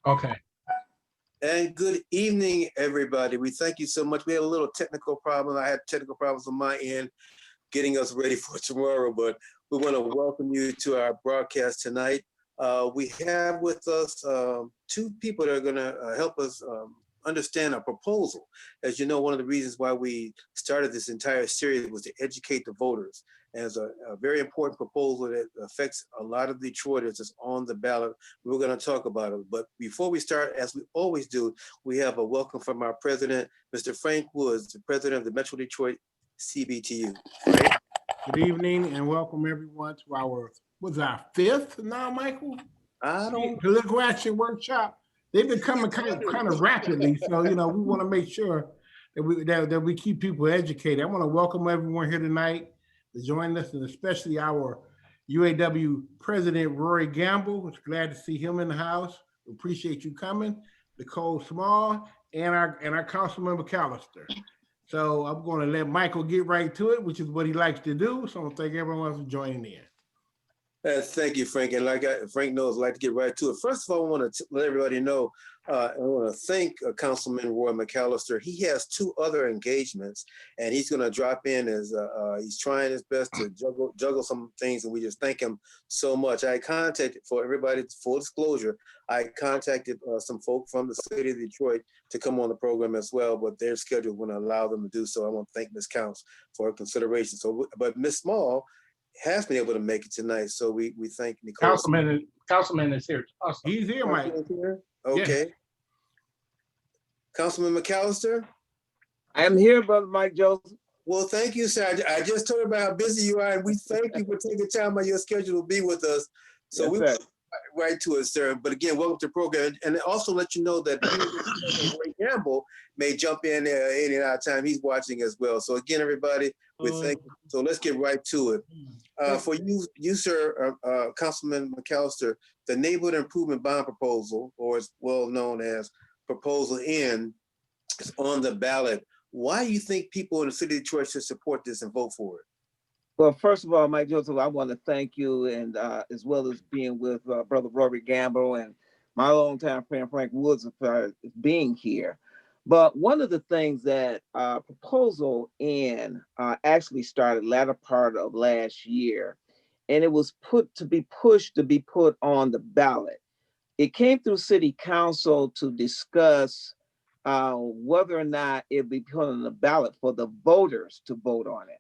Okay. And good evening, everybody. We thank you so much. We had a little technical problem. I had technical problems on my end getting us ready for tomorrow, but we want to welcome you to our broadcast tonight. We have with us two people that are going to help us understand our proposal. As you know, one of the reasons why we started this entire series was to educate the voters. And it's a very important proposal that affects a lot of Detroiters that's on the ballot. We're going to talk about it. But before we start, as we always do, we have a welcome from our president, Mr. Frank Woods, the president of the Metro Detroit CBTU. Right? Good evening and welcome everyone to our fifth now, Michael? I don't. Political Action Workshop. They've been coming kind of rapidly, so we want to make sure that we keep people educated. I want to welcome everyone here tonight to join us, and especially our UAW President Rory Gamble. It's glad to see him in the house. We appreciate you coming. Nicole Small and our Councilman McAllister. So I'm going to let Michael get right to it, which is what he likes to do. So I want to thank everyone for joining in. Thank you, Frank. And Frank knows, I'd like to get right to it. First of all, I want to let everybody know, I want to thank Councilman Roy McAllister. He has two other engagements, and he's going to drop in as he's trying his best to juggle some things, and we just thank him so much. I contacted, for everybody, full disclosure, I contacted some folk from the city of Detroit to come on the program as well, but their schedule wouldn't allow them to do so. I want to thank Ms. Counts for her consideration. So, but Ms. Small has been able to make it tonight, so we thank Nicole. Councilman is here. Awesome. He's here, Mike. Okay. Yes. Councilman McAllister? I am here, Brother Mike Joseph. Well, thank you, sir. I just told you about how busy you are, and we thank you for taking time out of your schedule to be with us. So yes, we went right to it, sir. But again, welcome to the program. And also let you know that Ray Gamble may jump in there any and out time. He's watching as well. So again, everybody, we thank you. So let's get right to it. For you, sir, Councilman McAllister, the Neighborhood Improvement Bond Proposal, or it's well known as Proposal N, is on the ballot. Why do you think people in the city of Detroit should support this and vote for it? Well, first of all, Mike Joseph, I want to thank you, and as well as being with Brother Rory Gamble and my longtime friend Frank Woods being here. But one of the things that Proposal N actually started latter part of last year, and it was pushed to be put on the ballot. It came through City Council to discuss whether or not it be put on the ballot for the voters to vote on it.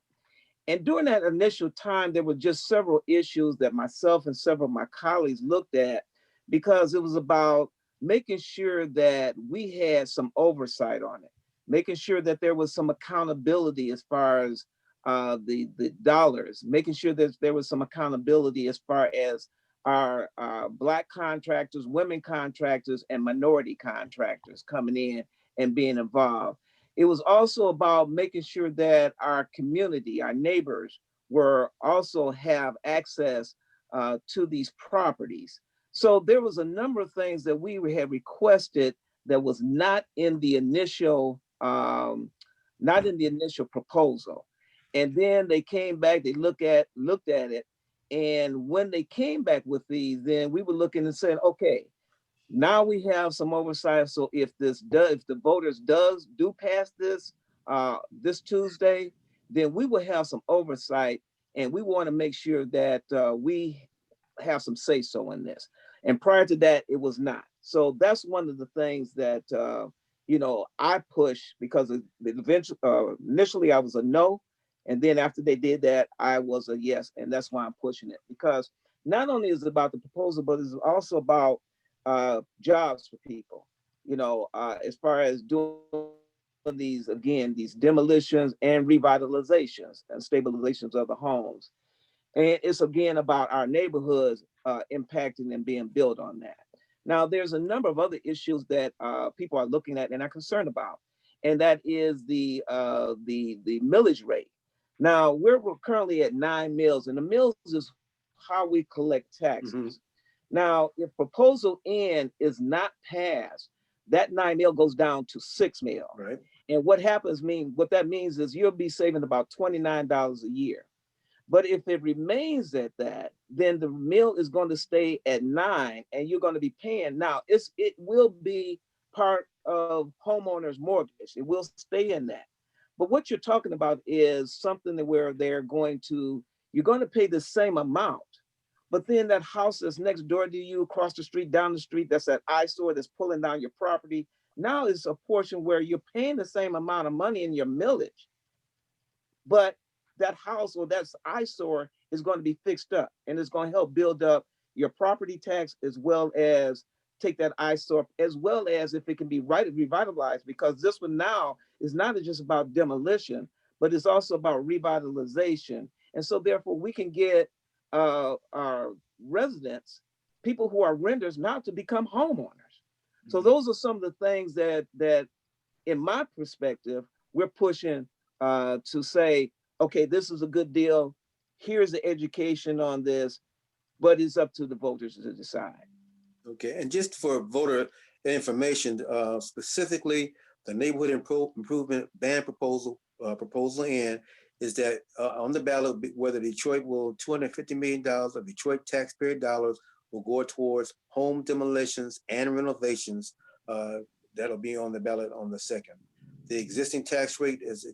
And during that initial time, there were just several issues that myself and several of my colleagues looked at, because it was about making sure that we had some oversight on it, making sure that there was some accountability as far as the dollars, making sure that there was some accountability as far as our Black contractors, women contractors, and minority contractors coming in and being involved. It was also about making sure that our community, our neighbors, were also have access to these properties. So there was a number of things that we had requested that was not in the initial proposal. And then they came back, they looked at it. And when they came back with these, then we were looking and saying, okay, now we have some oversight. So if the voters do pass this this Tuesday, then we will have some oversight, and we want to make sure that we have some say so in this. And prior to that, it was not. So that's one of the things that I push, because initially I was a no, and then after they did that, I was a yes, and that's why I'm pushing it, because not only is it about the proposal, but it's also about jobs for people, as far as doing these demolitions and revitalizations and stabilizations of the homes. And it's again about our neighborhoods impacting and being built on that. Now, there's a number of other issues that people are looking at and are concerned about, and that is the millage rate. Now, we're currently at 9 mills, and the mills is how we collect taxes. Mm-hmm. Now, if Proposal N is not passed, that 9 mil goes down to 6 mil. Right. And what that means is you'll be saving about $29 a year. But if it remains at that, then the mill is going to stay at 9 and you're going to be paying. Now, it will be part of homeowner's mortgage. It will stay in that. But what you're talking about is something that where you're going to pay the same amount. But then that house that's next door to you, across the street, down the street, that's that eyesore that's pulling down your property. Now is a portion where you're paying the same amount of money in your millage, but that house or that eyesore is going to be fixed up, and it's going to help build up your property tax, as well as take that eyesore, as well as if it can be revitalized, because this one now is not just about demolition, but it's also about revitalization. And so therefore we can get our residents, people who are renters, now to become homeowners. So those are some of the things that in my perspective, we're pushing to say, okay, this is a good deal. Here's the education on this, but it's up to the voters to decide. Okay, and just for voter information, specifically, the neighborhood improvement ban proposal in is that on the ballot, whether Detroit will $250 million of Detroit taxpayer dollars will go towards home demolitions and renovations. That'll be on the ballot on the 2nd. The existing tax rate, as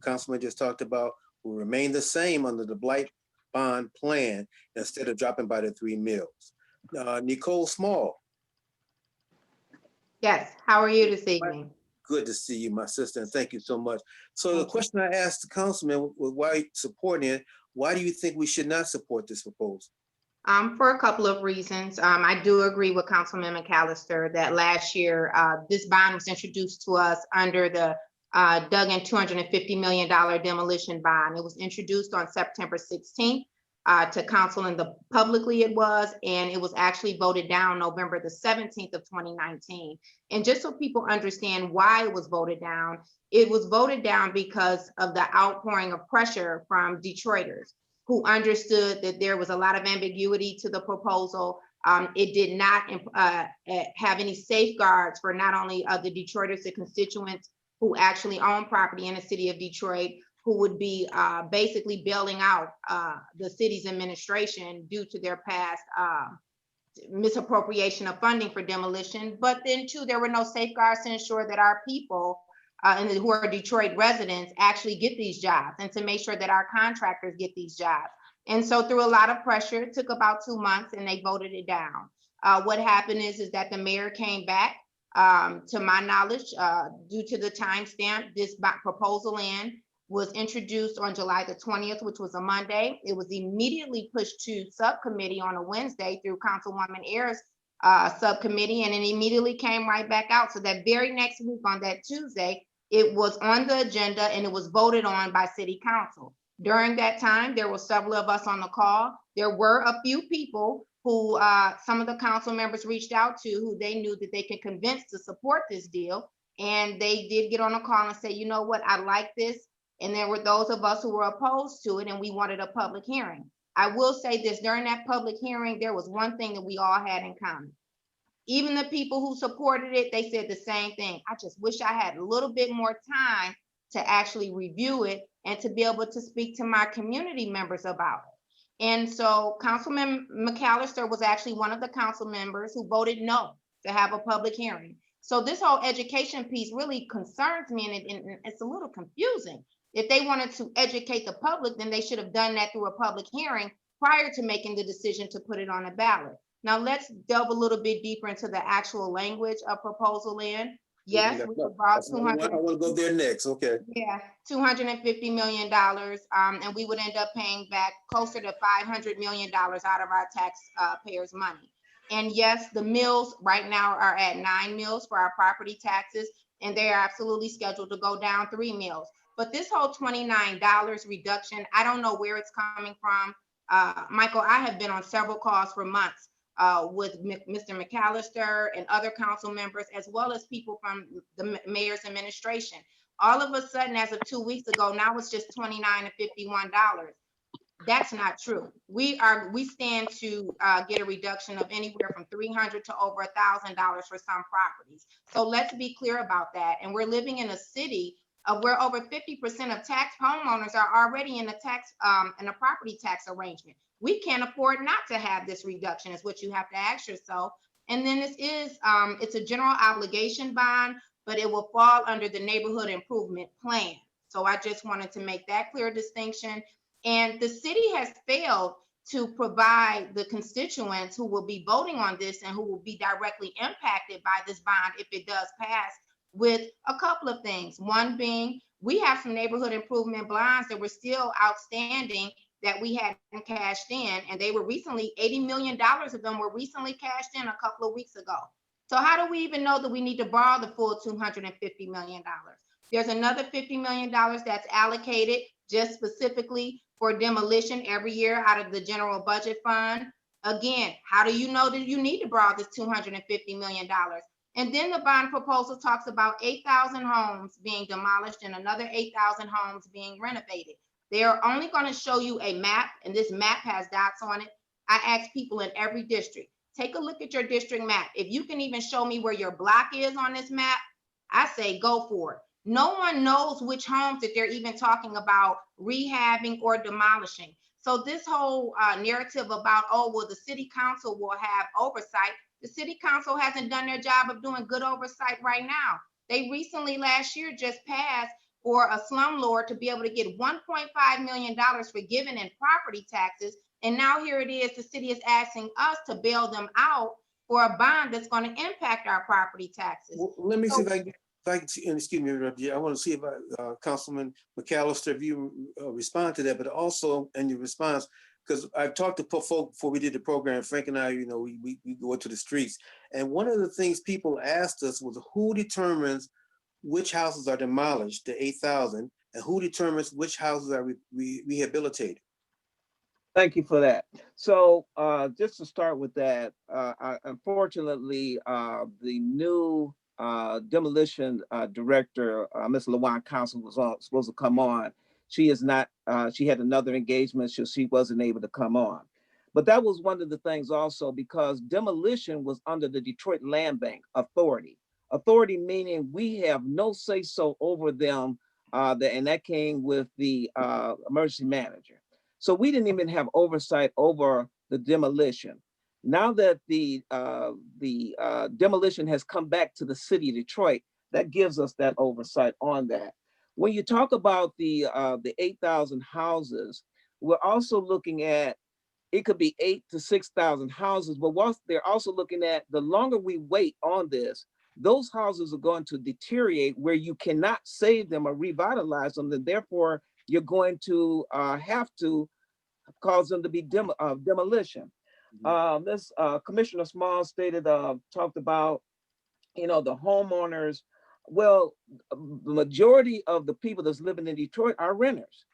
Councilman just talked about, will remain the same under the blight bond plan instead of dropping by the 3 mills. Nicole Small. Yes, how are you this evening? Good to see you, my sister, and thank you so much. So the Thank you. question I asked the councilman was why supporting it, why do you think we should not support this proposal? For a couple of reasons. I do agree with Councilman McAllister that last year, this bond was introduced to us under the Duggan $250 million demolition bond. It was introduced on September 16th to council, and publicly it was, and it was actually voted down November the 17th of 2019. And just so people understand why it was voted down because of the outpouring of pressure from Detroiters, who understood that there was a lot of ambiguity to the proposal. It did not have any safeguards for not only the Detroiters, the constituents who actually own property in the city of Detroit, who would be basically bailing out the city's administration due to their past misappropriation of funding for demolition. But then too, there were no safeguards to ensure that our people and who are Detroit residents actually get these jobs, and to make sure that our contractors get these jobs. And so through a lot of pressure, it took about 2 months and they voted it down. What happened is that the mayor came back, to my knowledge, due to the timestamp, this proposal was introduced on July the 20th, which was a Monday. It was immediately pushed to subcommittee on a Wednesday through Councilwoman Ayers' subcommittee, and it immediately came right back out. So that very next week on that Tuesday, it was on the agenda and it was voted on by City Council. During that time, there were several of us on the call. There were a few people who some of the council members reached out to, who they knew that they could convince to support this deal. And they did get on a call and say, you know what, I like this. And there were those of us who were opposed to it, and we wanted a public hearing. I will say this, during that public hearing, there was one thing that we all had in common. Even the people who supported it, they said the same thing. I just wish I had a little bit more time to actually review it and to be able to speak to my community members about it. And so Councilman McAllister was actually one of the council members who voted no to have a public hearing. So this whole education piece really concerns me, and it's a little confusing. If they wanted to educate the public, then they should have done that through a public hearing prior to making the decision to put it on a ballot. Now let's delve a little bit deeper into the actual language of proposal in. Yes, we brought 200. I want to go there next. Okay. Yeah, $250 million, and we would end up paying back closer to $500 million out of our taxpayers' money. And yes, the mills right now are at 9 mills for our property taxes, and they are absolutely scheduled to go down 3 mills. But this whole $29 reduction, I don't know where it's coming from. Michael, I have been on several calls for months with Mr. McAllister and other council members, as well as people from the mayor's administration. All of a sudden, as of 2 weeks ago, now it's just $29 and $51. That's not true. We stand to get a reduction of anywhere from $300 to over $1,000 for some properties. So let's be clear about that. And we're living in a city where over 50% of tax homeowners are already in a property tax arrangement. We can't afford not to have this reduction, is what you have to ask yourself. And then this is, it's a general obligation bond, but it will fall under the neighborhood improvement plan. So I just wanted to make that clear distinction. And the city has failed to provide the constituents who will be voting on this and who will be directly impacted by this bond if it does pass, with a couple of things. One being, we have some neighborhood improvement bonds that were still outstanding that we hadn't cashed in, and they were recently, $80 million of them were recently cashed in a couple of weeks ago. So how do we even know that we need to borrow the full $250 million? There's another $50 million that's allocated just specifically for demolition every year out of the general budget fund. Again, how do you know that you need to borrow this $250 million? And then the bond proposal talks about 8,000 homes being demolished and another 8,000 homes being renovated. They are only going to show you a map, and this map has dots on it. I ask people in every district, take a look at your district map. If you can even show me where your block is on this map, I say go for it. No one knows which homes that they're even talking about rehabbing or demolishing. So this whole narrative about, oh, well, the city council will have oversight. The city council hasn't done their job of doing good oversight right now. They recently, last year, just passed for a slumlord to be able to get $1.5 million forgiven in property taxes. And now here it is, the city is asking us to bail them out for a bond that's going to impact our property taxes. Well, let me see if I can, excuse me, I want to see if Councilman McAllister, if you respond to that, but also in your response, because I've talked to folk before we did the program, Frank and I, we go into the streets. And one of the things people asked us was who determines which houses are demolished, the 8,000, and who determines which houses are rehabilitated? Thank you for that. So just to start with that, unfortunately, the new demolition director, Ms. LaJuan Council, was supposed to come on. She is not, she had another engagement, so she wasn't able to come on. But that was one of the things also, because demolition was under the Detroit Land Bank Authority. Authority meaning we have no say so over them, and that came with the emergency manager. So we didn't even have oversight over the demolition. Now that the demolition has come back to the city of Detroit, that gives us that oversight on that. When you talk about the 8,000 houses, we're also looking at, it could be 8,000 to 6,000 houses, but they're also looking at, the longer we wait on this, those houses are going to deteriorate where you cannot save them or revitalize them, and therefore you're going to have to cause them to be demolition. This Commissioner Small stated, talked about, the homeowners. Well, the majority of the people that's living in Detroit are renters.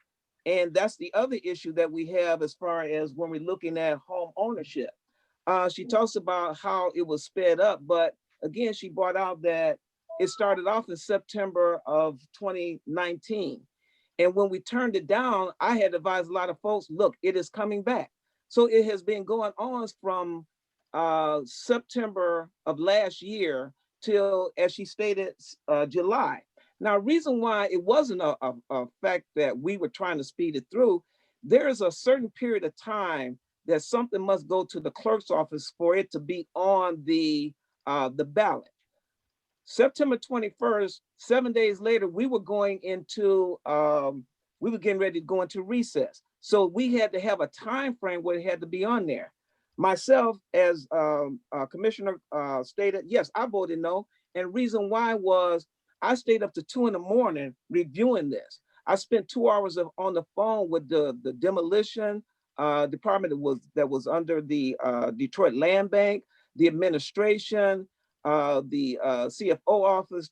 And that's the other issue that we have as far as when we're looking at home ownership. She talks about how it was sped up, but again, she brought out that it started off in September of 2019. And when we turned it down, I had advised a lot of folks, look, it is coming back. So it has been going on from September of last year till, as she stated, July. Now, reason why it wasn't a fact that we were trying to speed it through, there is a certain period of time that something must go to the clerk's office for it to be on the ballot. September 21st, 7 days later, we were going into, we were getting ready to go into recess. So we had to have a time frame where it had to be on there. Myself, as Commissioner stated, yes, I voted no. And reason why was I stayed up to 2 a.m. reviewing this. I spent 2 hours on the phone with the demolition department that was under the Detroit Land Bank, the administration, the CFO office,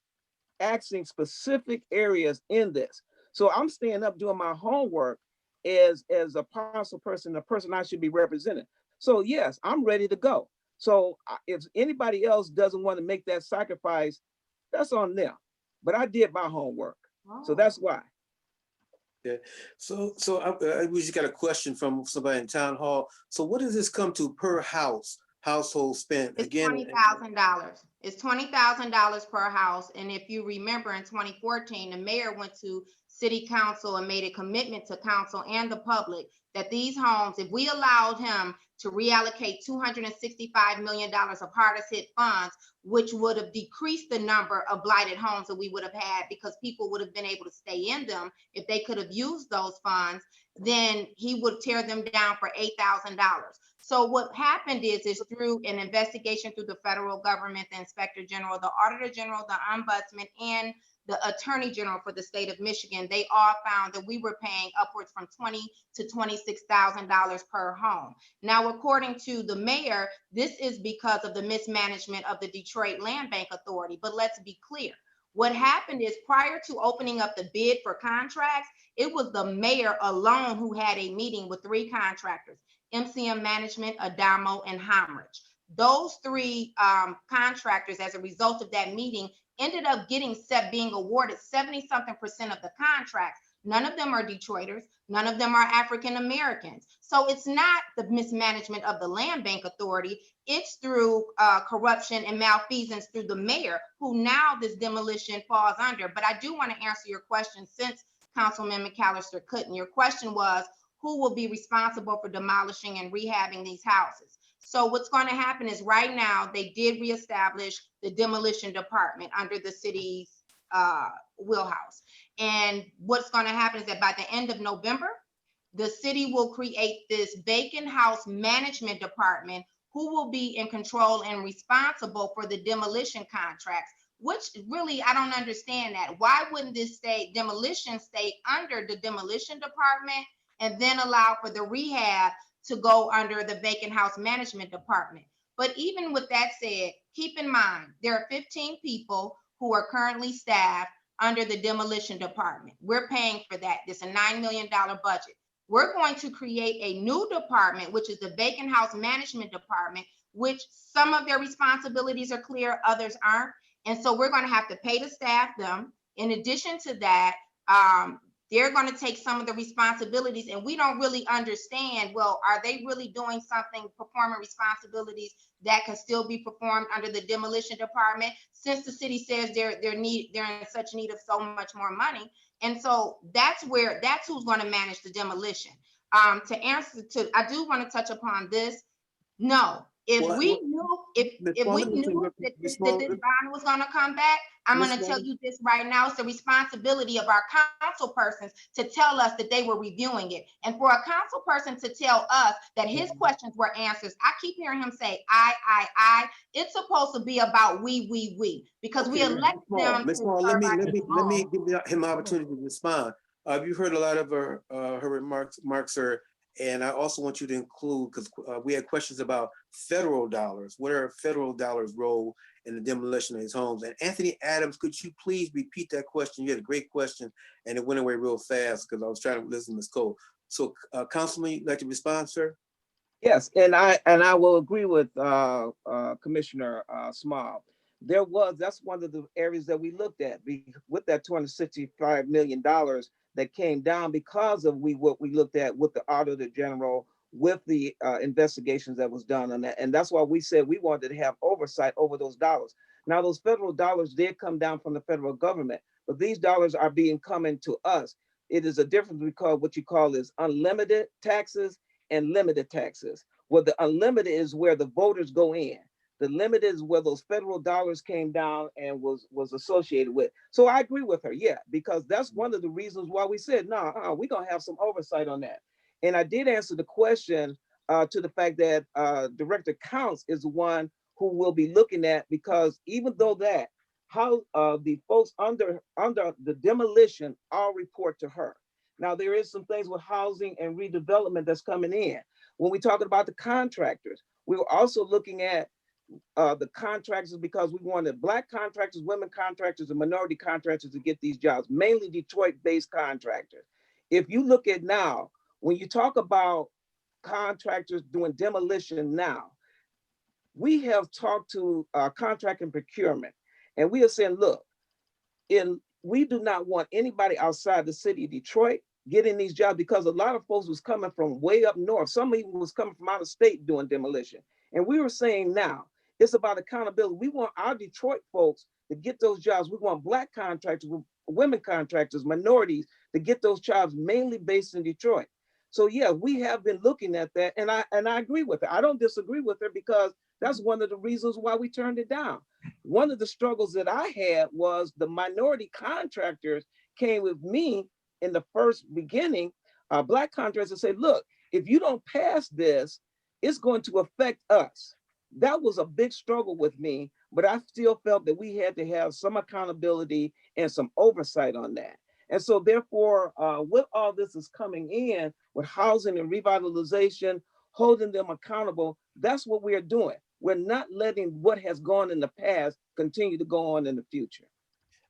asking specific areas in this. So I'm staying up doing my homework as a parcel person, the person I should be representing. So yes, I'm ready to go. So if anybody else doesn't want to make that sacrifice, that's on them. But I did my homework. So that's why. Yeah. So we just got a question from somebody in town hall. So what does this come to per household spent? It's Again, $20,000. It's $20,000 per house. And if you remember in 2014, the mayor went to city council and made a commitment to council and the public that these homes, if we allowed him to reallocate $265 million of hardest hit funds, which would have decreased the number of blighted homes that we would have had because people would have been able to stay in them if they could have used those funds, then he would tear them down for $8,000. So what happened is through an investigation through the federal government, the inspector general, the auditor general, the ombudsman, and the attorney general for the state of Michigan, they all found that we were paying upwards from $20,000 to $26,000 per home. Now, according to the mayor, this is because of the mismanagement of the Detroit Land Bank Authority. But let's be clear. What happened is prior to opening up the bid for contracts, it was the mayor alone who had a meeting with 3 contractors, MCM Management, Adamo, and Homrich. Those 3 contractors, as a result of that meeting, ended up being awarded 70-something% of the contracts. None of them are Detroiters. None of them are African Americans. So it's not the mismanagement of the Land Bank Authority. It's through corruption and malfeasance through the mayor, who now this demolition falls under. But I do want to answer your question, since Councilman McAllister couldn't. Your question was, who will be responsible for demolishing and rehabbing these houses? So what's going to happen is right now they did reestablish the demolition department under the city's wheelhouse. And what's going to happen is that by the end of November, the city will create this vacant house management department who will be in control and responsible for the demolition contracts, which really, I don't understand that. Why wouldn't this demolition stay under the demolition department and then allow for the rehab to go under the vacant house management department? But even with that said, keep in mind, there are 15 people who are currently staffed under the demolition department. We're paying for that. It's a $9 million budget. We're going to create a new department, which is the vacant house management department, which some of their responsibilities are clear, others aren't. And so we're going to have to pay to staff them. In addition to that, they're going to take some of the responsibilities, and we don't really understand, well, are they really doing something, performing responsibilities that can still be performed under the demolition department, since the city says they're in such need of so much more money? And so that's who's going to manage the demolition. I do want to touch upon this. No, if we knew that this bond was going to come back, I'm going to tell you this right now. It's the responsibility of our council persons to tell us that they were reviewing it. And for a council person to tell us that his questions were answers, I keep hearing him say, I. It's supposed to be about we, because we elect them. Ms. Small, let me give him an opportunity to respond. You've heard a lot of her remarks, sir. And I also want you to include, because we had questions about federal dollars. What are federal dollars' role in the demolition of these homes? And Anthony Adams, could you please repeat that question? You had a great question, and it went away real fast because I was trying to listen to Ms. Cole. So, Councilman, you'd like to respond, sir? Yes, and I will agree with Commissioner Small. That's one of the areas that we looked at with that $265 million that came down because of what we looked at with the Auditor General, with the investigations that was done on that. And that's why we said we wanted to have oversight over those dollars. Now, those federal dollars did come down from the federal government, but these dollars are coming to us. It is a difference because what you call is unlimited taxes and limited taxes. Well, the unlimited is where the voters go in. The limit is where those federal dollars came down and was associated with. So I agree with her, yeah, because that's one of the reasons why we said, no, we're gonna have some oversight on that. And I did answer the question to the fact that Director Counts is the one who will be looking at, because even though that, how the folks under the demolition all report to her. Now, there is some things with housing and redevelopment that's coming in. When we talking about the contractors, we were also looking at the contractors, because we wanted Black contractors, women contractors, and minority contractors to get these jobs, mainly Detroit-based contractors. If you look at now, when you talk about contractors doing demolition now, we have talked to contract and procurement, and we are saying, look, we do not want anybody outside the city of Detroit getting these jobs, because a lot of folks was coming from way up north. Some even was coming from out of state doing demolition. And we were saying now, It's about accountability. We want our Detroit folks to get those jobs. We want Black contractors, women contractors, minorities to get those jobs mainly based in Detroit. So yeah, we have been looking at that, and I agree with her. I don't disagree with her because that's one of the reasons why we turned it down. One of the struggles that I had was the minority contractors came with me in the first beginning, Black contractors, and said, look, if you don't pass this, it's going to affect us. That was a big struggle with me, but I still felt that we had to have some accountability and some oversight on that. And so therefore, with all this is coming in with housing and revitalization, holding them accountable, that's what we're doing. We're not letting what has gone in the past continue to go on in the future.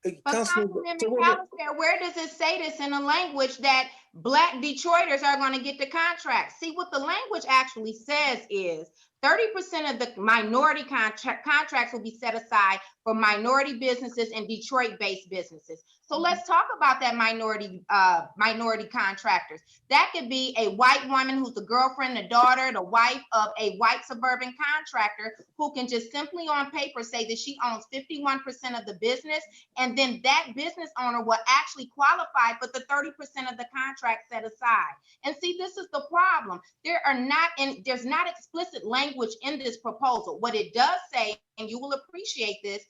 But Councilman McAllister, where does it say this in the language that Black Detroiters are going to get the contract? See, what the language actually says is 30% of the minority contracts will be set aside for minority businesses and Detroit-based businesses. So let's talk about that minority contractors. That could be a white woman who's the girlfriend, the daughter, the wife of a white suburban contractor who can just simply on paper say that she owns 51% of the business, and then that business owner will actually qualify for the 30% of the contract set aside. And see, this is the problem. There's not explicit language in this proposal. What it does say, and you will appreciate this,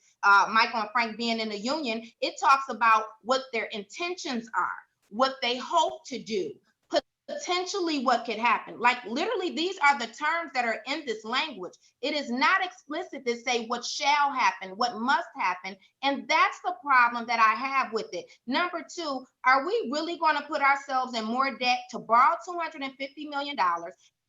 Michael and Frank being in the union, it talks about what their intentions are, what they hope to do, potentially what could happen. Like literally, these are the terms that are in this language. It is not explicit to say what shall happen, what must happen. And that's the problem that I have with it. Number two, are we really going to put ourselves in more debt to borrow $250 million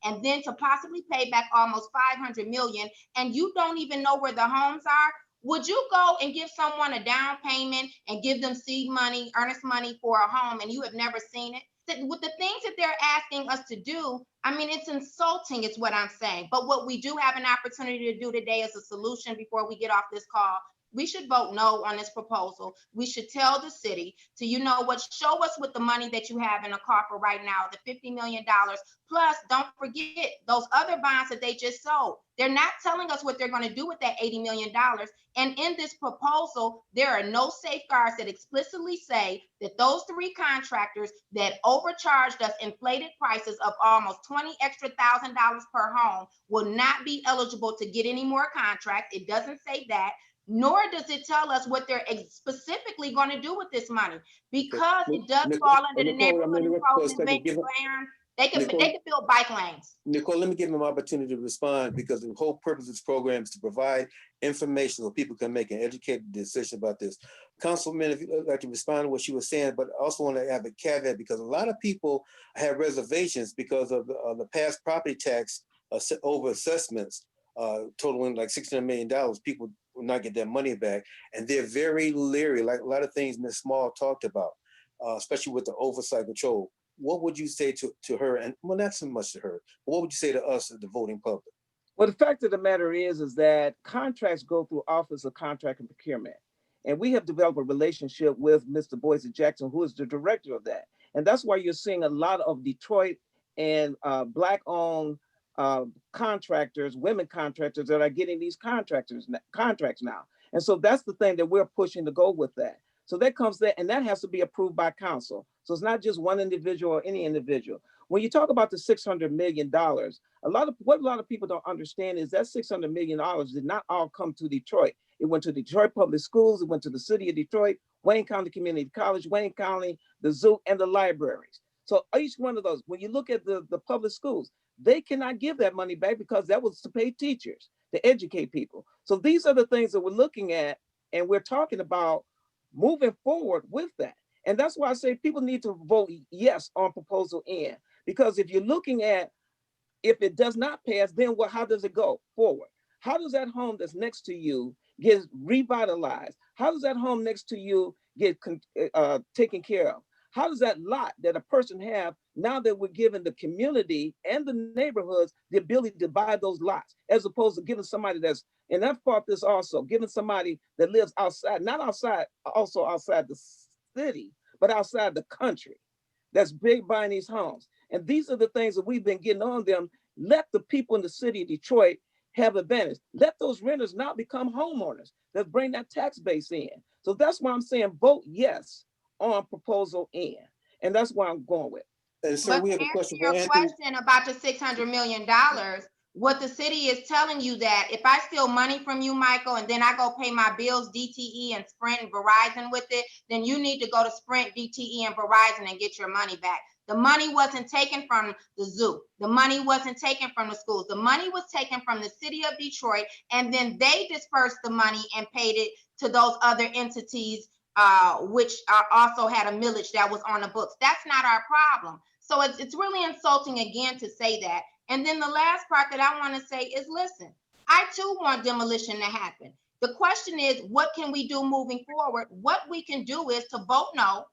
and then to possibly pay back almost $500 million, and you don't even know where the homes are? Would you go and give someone a down payment and give them seed money, earnest money for a home, and you have never seen it? With the things that they're asking us to do, I mean, it's insulting, it's what I'm saying. But what we do have an opportunity to do today as a solution before we get off this call, we should vote no on this proposal. We should tell the city to, you know what, show us with the money that you have in the coffer right now, the $50 million. Plus, don't forget those other bonds that they just sold. They're not telling us what they're going to do with that $80 million. And in this proposal, there are no safeguards that explicitly say that those three contractors that overcharged us inflated prices of almost $20,000 extra per home will not be eligible to get any more contracts. It doesn't say that. Nor does it tell us what they're specifically going to do with this money, because it does fall under the neighborhood improvement plan. They can build bike lanes. Nicole, let me give them an opportunity to respond, because the whole purpose of this program is to provide information so people can make an educated decision about this. Councilman, if you'd like to respond to what she was saying, but I also want to have a caveat, because a lot of people have reservations because of the past property tax over assessments totaling like $600 million. People will not get their money back, and they're very leery, like a lot of things Ms. Small talked about, especially with the oversight control. What would you say to her, and well, not so much to her, but what would you say to us, the voting public? Well, the fact of the matter is that contracts go through Office of Contract and Procurement. And we have developed a relationship with Mr. Boise Jackson, who is the director of that. And that's why you're seeing a lot of Detroit and Black-owned contractors, women contractors that are getting these contracts now. And so that's the thing that we're pushing to go with that. So that comes there, and that has to be approved by council. So it's not just one individual or any individual. When you talk about the $600 million, what a lot of people don't understand is that $600 million did not all come to Detroit. It went to Detroit Public Schools, it went to the city of Detroit, Wayne County Community College, Wayne County, the zoo, and the libraries. So each one of those, when you look at the public schools, they cannot give that money back because that was to pay teachers, to educate people. So these are the things that we're looking at, and we're talking about moving forward with that. And that's why I say people need to vote yes on proposal N, because if you're looking at, if it does not pass, then how does it go forward? How does that home that's next to you get revitalized? How does that home next to you get taken care of? How does that lot that a person have, now that we're giving the community and the neighborhoods the ability to buy those lots, as opposed to giving somebody that's, and that part this also, giving somebody that lives outside, not outside, also outside the city, but outside the country, that's big buying these homes. And these are the things that we've been getting on them. Let the people in the city of Detroit have advantage. Let those renters now become homeowners. Let's bring that tax base in. So that's why I'm saying vote yes on proposal N. And that's where I'm going with. And sir, But we to have a answer question for your Anthony. question about the $600 million, what the city is telling you that if I steal money from you, Michael, and then I go pay my bills, DTE and Sprint and Verizon with it, then you need to go to Sprint, DTE and Verizon and get your money back. The money wasn't taken from the zoo. The money wasn't taken from the schools. The money was taken from the city of Detroit, and then they dispersed the money and paid it to those other entities, which also had a millage that was on the books. That's not our problem. So it's really insulting again to say that. And then the last part that I want to say is, listen, I too want demolition to happen. The question is, what can we do moving forward? What we can do is to vote no.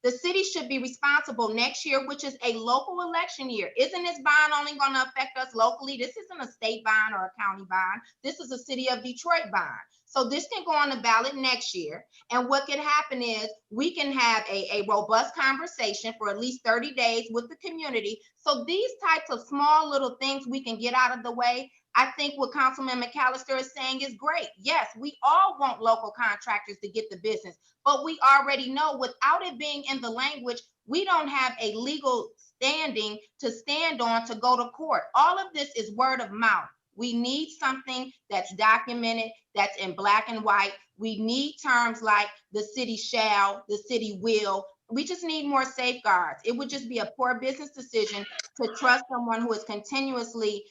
The city should be responsible next year, which is a local election year. Isn't this bond only going to affect us locally? This isn't a state bond or a county bond. This is a city of Detroit bond. So this can go on the ballot next year. And what can happen is we can have a robust conversation for at least 30 days with the community. So these types of small little things we can get out of the way. I think what Councilman McAllister is saying is great. Yes, we all want local contractors to get the business, but we already know without it being in the language, we don't have a legal standing to stand on to go to court. All of this is word of mouth. We need something that's documented, that's in black and white. We need terms like the city shall, the city will. We just need more safeguards. It would just be a poor business decision to trust someone who is continuously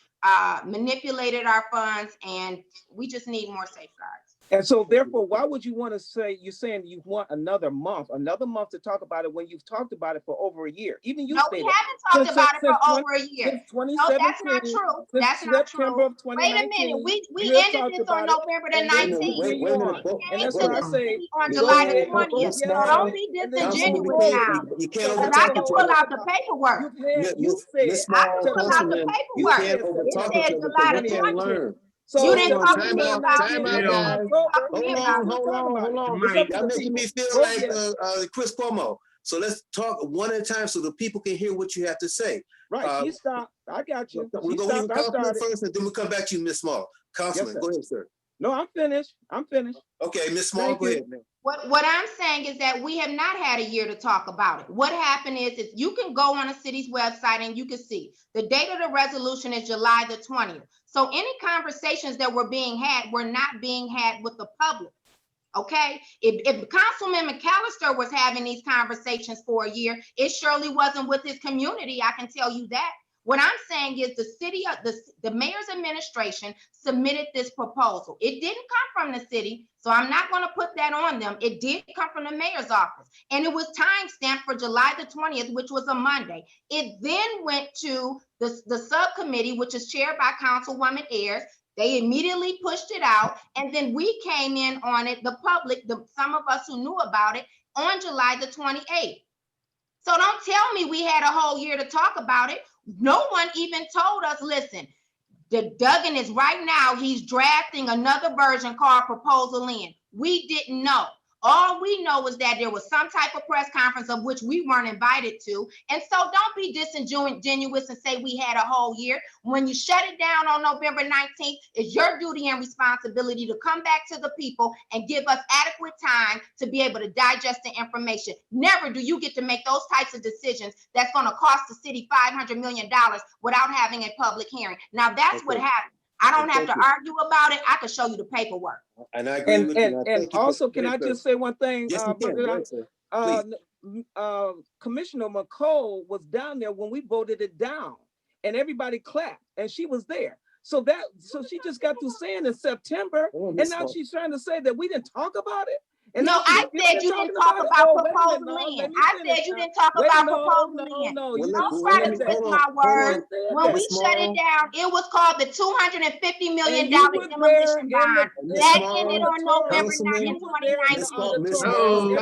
manipulated our funds, and we just need more safeguards. And so therefore, why would you want to say, you're saying you want another month to talk about it when you've talked about it for over a year? Even you No, stated, we haven't talked about it for over a year. Since No, 2017, that's not true. since That's not September true. of Wait a 2019, minute. We you have ended talked this on about it, November the and then you 19th. continue Wait a minute. on. Wait, And that's Came why to I the say, city on go July the ahead, 20th. Miss So yes, don't Small, be and then Councilman disingenuous McCall, now. you can't Because overtalk I can each pull other. out the paperwork. You Miss said I can Small, pull out the Councilman, you paperwork. can't It overtalk says each other because July we the can't 20th. learn. so You So didn't talk to time me out, about time it. out, Bill, guys. Talk to me Hold about on, it. hold on, hold on. It's up to Y'all the making people. me feel Vote like yes. Chris Cuomo. So let's talk one at a time so the people can hear what you have to say. Right, she stopped. I got you. We'll She go with you, stopped. I Councilman, started. first, and then we'll come back to you, Miss Small. Councilman, sir. go ahead, sir. No, I'm finished. Okay, Miss Small, Thank go you. ahead, man. What I'm saying is that we have not had a year to talk about it. What happened is you can go on a city's website and you can see the date of the resolution is July the 20th. So any conversations that were being had were not being had with the public. Okay, if Councilman McAllister was having these conversations for a year, it surely wasn't with his community. I can tell you that. What I'm saying is the city of the mayor's administration submitted this proposal. It didn't come from the city, so I'm not going to put that on them. It did come from the mayor's office, and it was time stamped for July the 20th, which was a Monday. It then went to the subcommittee, which is chaired by Councilwoman Ayers. They immediately pushed it out, and then we came in on it, the public, some of us who knew about it, on July the 28th. So don't tell me we had a whole year to talk about it. No one even told us, listen, Duggan is right now, he's drafting another version called Proposal N. We didn't know. All we know is that there was some type of press conference of which we weren't invited to. And so don't be disingenuous and say we had a whole year. When you shut it down on November 19th, it's your duty and responsibility to come back to the people and give us adequate time to be able to digest the information. Never do you get to make those types of decisions that's going to cost the city $500 million without having a public hearing. Now that's what happened. I don't have to argue about it. I can show you the paperwork. And I agree with you. And also, can I just say one thing? Yes, you can. Go ahead, sir. Please. Commissioner McCall was down there when we voted it down, and everybody clapped, and she was there. So she just got through saying in September, and now she's trying to say that we didn't talk about it. And no, I said you didn't talk about Proposal N. I said you didn't talk about Proposal N. Don't try to twist my words. When we shut it down, it was called the $250 million demolition bond. That ended on November 9th, 2019.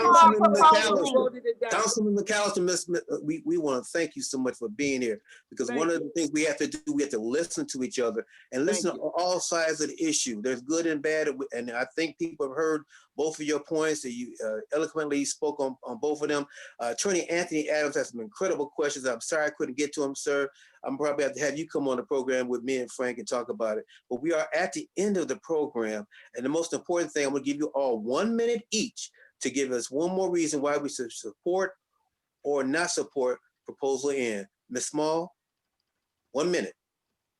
Councilman McAllister, we want to thank you so much for being here, because one of the things we have to do, we have to listen to each other and listen to all sides of the issue. There's good and bad, and I think people have heard both of your points. points that you eloquently spoke on both of them. Attorney Anthony Adams has some incredible questions. I'm sorry I couldn't get to them, sir. I'm probably have to have you come on the program with me and Frank and talk about it. But we are at the end of the program. And the most important thing, I'm going to give you all 1 minute each to give us one more reason why we should support or not support Proposal N. Ms. Small, 1 minute.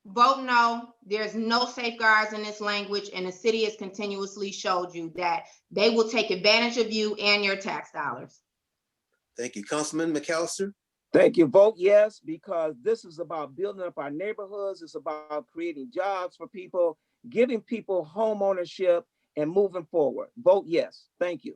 Vote no. There's no safeguards in this language, and the city has continuously showed you that they will take advantage of you and your tax dollars. Thank you. Councilman McAllister? Thank you. Vote yes, because this is about building up our neighborhoods. It's about creating jobs for people, giving people home ownership, and moving forward. Vote yes. Thank you.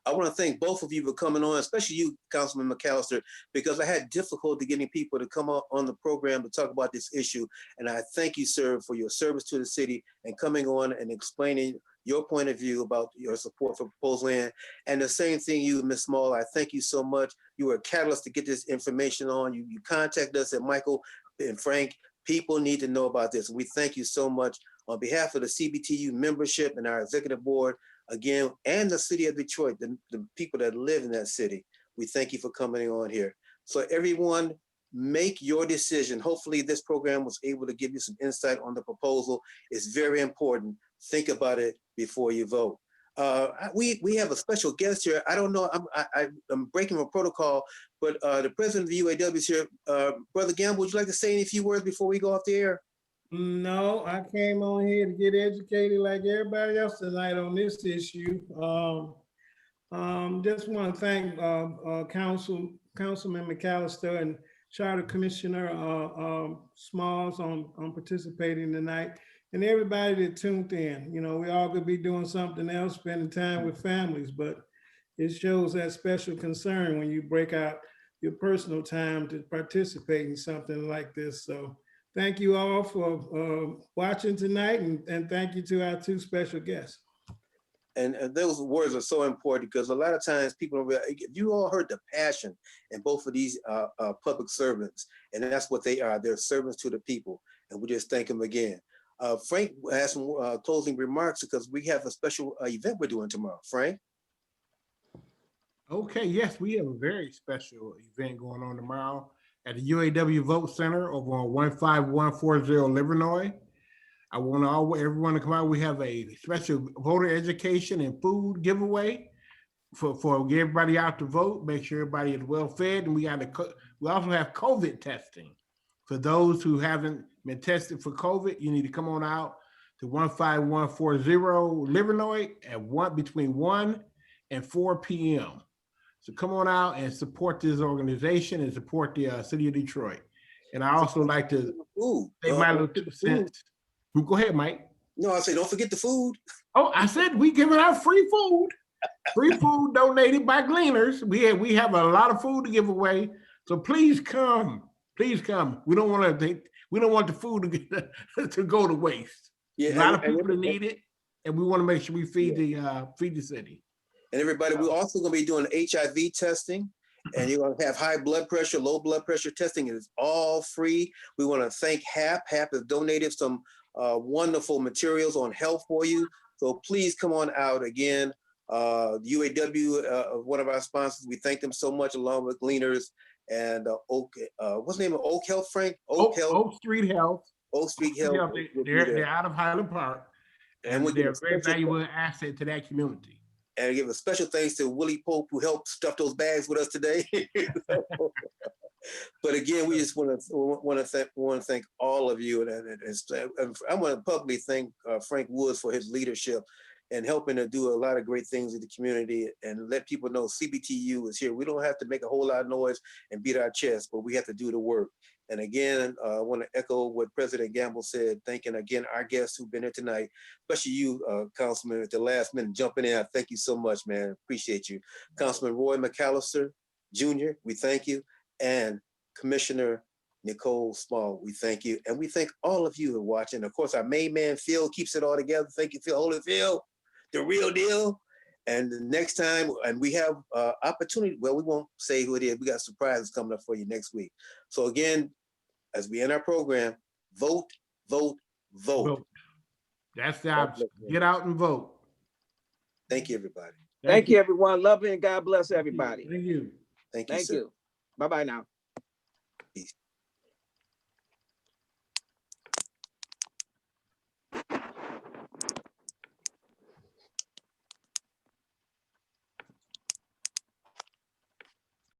I want to thank both of you for coming on, especially you, Councilman McAllister, because I had difficulty getting people to come on the program to talk about this issue. And I thank you, sir, for your service to the city and coming on and explaining your point of view about your support for Proposal N. And the same thing, you, Ms. Small, I thank you so much. You were a catalyst to get this information on. You contact us at Michael and Frank. People need to know about this. We thank you so much on behalf of the CBTU membership and our executive board, again, and the city of Detroit, the people that live in that city. We thank you for coming on here. So everyone, make your decision. Hopefully this program was able to give you some insight on the proposal. It's very important. Think about it before you vote. We have a special guest here. I don't know, I'm breaking a protocol, but the president of the UAW is here. Brother Gamble, would you like to say any few words before we go off the air? No, I came on here to get educated like everybody else tonight on this issue. Just want to thank Councilman McAllister and Charter Commissioner Smalls on participating tonight, and everybody that tuned in. You know, we all could be doing something else, spending time with families, but it shows that special concern when you break out your personal time to participate in something like this. So thank you all for watching tonight, and thank you to our two special guests. And those words are so important because a lot of times people don't realize, you all heard the passion in both of these public servants, and that's what they are. They're servants to the people, and we just thank them again. Frank has some closing remarks because we have a special event we're doing tomorrow. Frank? Okay, yes, we have a very special event going on tomorrow at the UAW Vote Center over on 15140 Livernois. I want everyone to come out. We have a special voter education and food giveaway for get everybody out to vote. Make sure everybody is well fed, and we also have COVID testing for those who haven't been tested for COVID. You need to come on out to 15140 Livernois at between 1 and 4 p.m. So come on out and support this organization and support the city of Detroit. And I also like to say my little 2 cents. Go ahead, Mike. No, I say don't forget the food. Oh, I said we giving out free food. Free food donated by Gleaners. We have a lot of food to give away. So please come. Please come. We don't want the food to go to waste. Yeah, a lot of people need it, and we want to make sure we feed the city. And everybody, we're also going to be doing HIV testing, and you're going to have high blood pressure, low blood pressure testing. It is all free. We want to thank HAP. HAP has donated some wonderful materials on health for you. So please come on out again. UAW, one of our sponsors, we thank them so much, along with Gleaners and Oak. What's the name of Oak Health, Frank? Oak Street Health. Oak Street Health. They're out of Highland Park, and they're a very valuable asset to that community. And give a special thanks to Willie Pope, who helped stuff those bags with us today. But again, we just want to thank all of you, and I want to publicly thank Frank Woods for his leadership and helping to do a lot of great things in the community and let people know CBTU is here. We don't have to make a whole lot of noise and beat our chest, but we have to do the work. And again, I want to echo what President Gamble said, thanking again our guests who've been here tonight, especially you, Councilman, at the last minute jumping in. I thank you so much, man. Appreciate you. Councilman Roy McAllister, Jr., we thank you. And Commissioner Nicole Small, we thank you. And we thank all of you who are watching. Of course, our main man, Phil, keeps it all together. Thank you, Phil. Holy Phil, the real deal. And the next time, and we have opportunity, well, we won't say who it is. We got surprises coming up for you next week. So again, as we end our program, vote, vote, vote. That's the option. Get out and vote. Thank you, everybody. Thank you, everyone. Love you and God bless everybody. Thank you. Thank you, Thank sir. you. Bye-bye now. Peace.